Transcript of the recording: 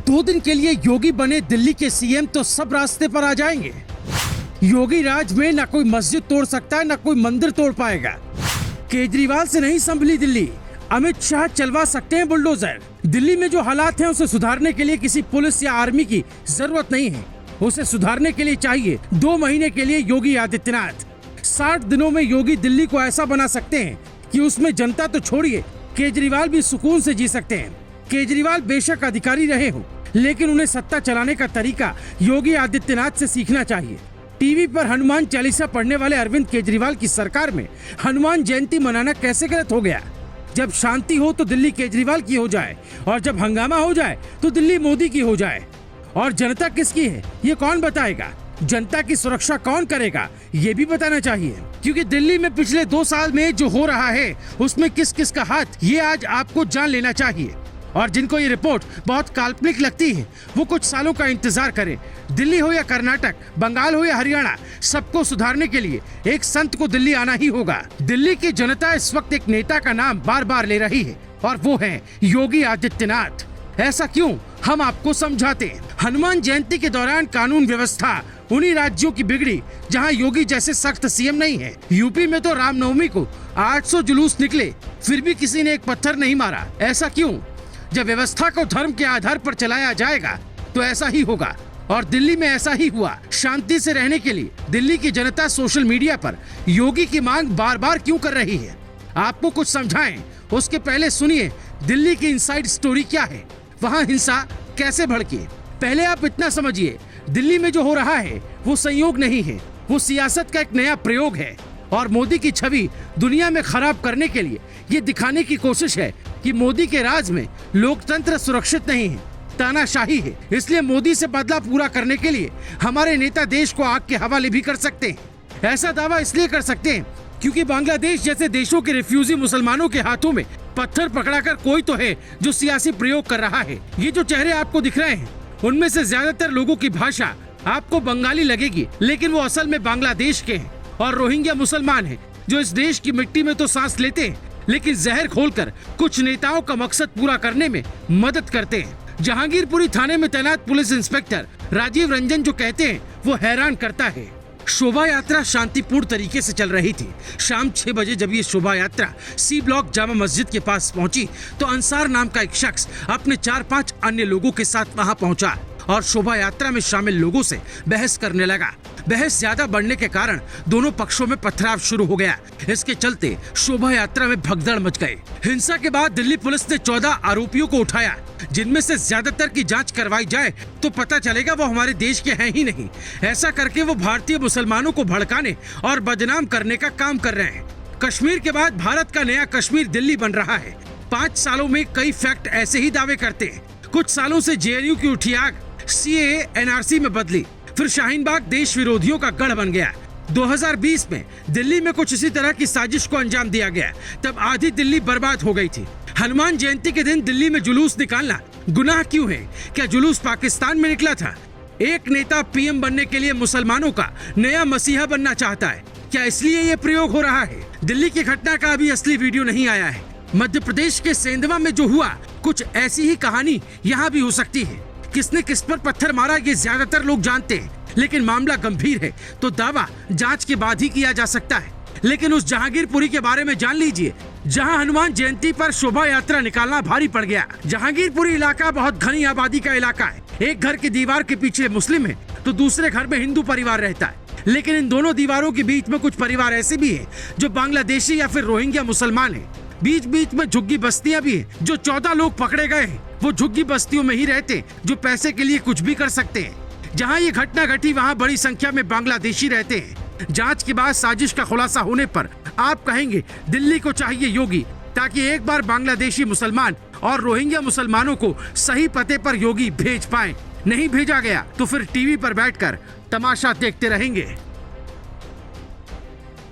2 दिन के लिए योगी बने दिल्ली के सीएम तो सब रास्ते पर आ जाएंगे। योगी राज में न कोई मस्जिद तोड़ सकता है, न कोई मंदिर तोड़ पाएगा। केजरीवाल से नहीं संभली दिल्ली, अमित शाह चलवा सकते हैं बुलडोजर। दिल्ली में जो हालात हैं उसे सुधारने के लिए किसी पुलिस या आर्मी की जरूरत नहीं है। उसे सुधारने के लिए चाहिए 2 महीने के लिए योगी आदित्यनाथ। 60 दिनों में योगी दिल्ली को ऐसा बना सकते हैं कि उसमें जनता तो छोड़िए, केजरीवाल भी सुकून से जी सकते हैं। केजरीवाल बेशक अधिकारी रहे हो, लेकिन उन्हें सत्ता चलाने का तरीका योगी आदित्यनाथ से सीखना चाहिए। टीवी पर हनुमान चालीसा पढ़ने वाले अरविंद केजरीवाल की सरकार में हनुमान जयंती मनाना कैसे गलत हो गया? जब शांति हो तो दिल्ली केजरीवाल की हो जाए, और जब हंगामा हो जाए तो दिल्ली मोदी की हो जाए। और जनता किसकी है ये कौन बताएगा? जनता की सुरक्षा कौन करेगा ये भी बताना चाहिए, क्योंकि दिल्ली में पिछले 2 साल में जो हो रहा है उसमें किस किस का हाथ ये आज आपको जान लेना चाहिए। और जिनको ये रिपोर्ट बहुत काल्पनिक लगती है वो कुछ सालों का इंतजार करें। दिल्ली हो या कर्नाटक, बंगाल हो या हरियाणा, सबको सुधारने के लिए एक संत को दिल्ली आना ही होगा। दिल्ली की जनता इस वक्त एक नेता का नाम बार बार ले रही है, और वो है योगी आदित्यनाथ। ऐसा क्यों, हम आपको समझाते हैं। हनुमान जयंती के दौरान कानून व्यवस्था उन्हीं राज्यों की बिगड़ी जहां योगी जैसे सख्त सीएम नहीं है। यूपी में तो रामनवमी को 800 जुलूस निकले, फिर भी किसी ने एक पत्थर नहीं मारा। ऐसा क्यों? जब व्यवस्था को धर्म के आधार पर चलाया जाएगा तो ऐसा ही होगा, और दिल्ली में ऐसा ही हुआ। शांति से रहने के लिए दिल्ली की जनता सोशल मीडिया पर योगी की मांग बार बार क्यों कर रही है? आपको कुछ समझाएं उसके पहले सुनिए दिल्ली की इनसाइड स्टोरी क्या है, वहाँ हिंसा कैसे भड़की। पहले आप इतना समझिए, दिल्ली में जो हो रहा है वो संयोग नहीं है, वो सियासत का एक नया प्रयोग है। और मोदी की छवि दुनिया में खराब करने के लिए ये दिखाने की कोशिश है कि मोदी के राज में लोकतंत्र सुरक्षित नहीं है, तानाशाही है। इसलिए मोदी से बदला पूरा करने के लिए हमारे नेता देश को आग के हवाले भी कर सकते हैं। ऐसा दावा इसलिए कर सकते हैं क्योंकि बांग्लादेश जैसे देशों के रिफ्यूजी मुसलमानों के हाथों में पत्थर पकड़ाकर कोई तो है जो सियासी प्रयोग कर रहा है। ये जो चेहरे आपको दिख रहे हैं उनमें से ज्यादातर लोगों की भाषा आपको बंगाली लगेगी, लेकिन वो असल में बांग्लादेश के हैं और रोहिंग्या मुसलमान हैं, जो इस देश की मिट्टी में तो सांस लेते हैं लेकिन जहर खोलकर कुछ नेताओं का मकसद पूरा करने में मदद करते हैं। जहांगीरपुरी थाने में तैनात पुलिस इंस्पेक्टर राजीव रंजन जो कहते हैं वो हैरान करता है। शोभा यात्रा शांतिपूर्ण तरीके से चल रही थी। शाम 6 बजे जब ये शोभा यात्रा सी ब्लॉक जामा मस्जिद के पास पहुंची तो अंसार नाम का एक शख्स अपने 4-5 अन्य लोगों के साथ वहां पहुंचा और शोभा यात्रा में शामिल लोगों से बहस करने लगा। बहस ज्यादा बढ़ने के कारण दोनों पक्षों में पथराव शुरू हो गया। इसके चलते शोभा यात्रा में भगदड़ मच गई। हिंसा के बाद दिल्ली पुलिस ने 14 आरोपियों को उठाया, जिनमें से ज्यादातर की जांच करवाई जाए तो पता चलेगा वो हमारे देश के हैं ही नहीं। ऐसा करके वो भारतीय मुसलमानों को भड़काने और बदनाम करने का काम कर रहे हैं। कश्मीर के बाद भारत का नया कश्मीर दिल्ली बन रहा है। 5 सालों में कई फैक्ट ऐसे ही दावे करते हैं। कुछ सालों से जेएनयू की उठी आग सीएए एनआरसी में बदली, फिर शाहीन बाग देश विरोधियों का गढ़ बन गया। 2020 में दिल्ली में कुछ इसी तरह की साजिश को अंजाम दिया गया, तब आधी दिल्ली बर्बाद हो गई थी। हनुमान जयंती के दिन दिल्ली में जुलूस निकालना गुनाह क्यों है? क्या जुलूस पाकिस्तान में निकला था? एक नेता पीएम बनने के लिए मुसलमानों का नया मसीहा बनना चाहता है, क्या इसलिए ये प्रयोग हो रहा है? दिल्ली की घटना का अभी असली वीडियो नहीं आया है। मध्य प्रदेश के सेंधवा में जो हुआ कुछ ऐसी ही कहानी यहाँ भी हो सकती है। किसने किस पर पत्थर मारा ये ज्यादातर लोग जानते हैं, लेकिन मामला गंभीर है तो दावा जांच के बाद ही किया जा सकता है। लेकिन उस जहांगीरपुरी के बारे में जान लीजिए जहां हनुमान जयंती पर शोभा यात्रा निकालना भारी पड़ गया। जहांगीरपुरी इलाका बहुत घनी आबादी का इलाका है। एक घर की दीवार के पीछे मुस्लिम है तो दूसरे घर में हिंदू परिवार रहता है, लेकिन इन दोनों दीवारों के बीच में कुछ परिवार ऐसे भी है जो बांग्लादेशी या फिर रोहिंग्या मुसलमान है। बीच बीच में झुग्गी बस्तियां भी है। जो 14 लोग पकड़े गए हैं वो झुग्गी बस्तियों में ही रहते, जो पैसे के लिए कुछ भी कर सकते हैं। जहां ये घटना घटी वहां बड़ी संख्या में बांग्लादेशी रहते हैं। जांच के बाद साजिश का खुलासा होने पर आप कहेंगे दिल्ली को चाहिए योगी, ताकि एक बार बांग्लादेशी मुसलमान और रोहिंग्या मुसलमानों को सही पते पर योगी भेज पाए। नहीं भेजा गया तो फिर टीवी पर बैठकर तमाशा देखते रहेंगे।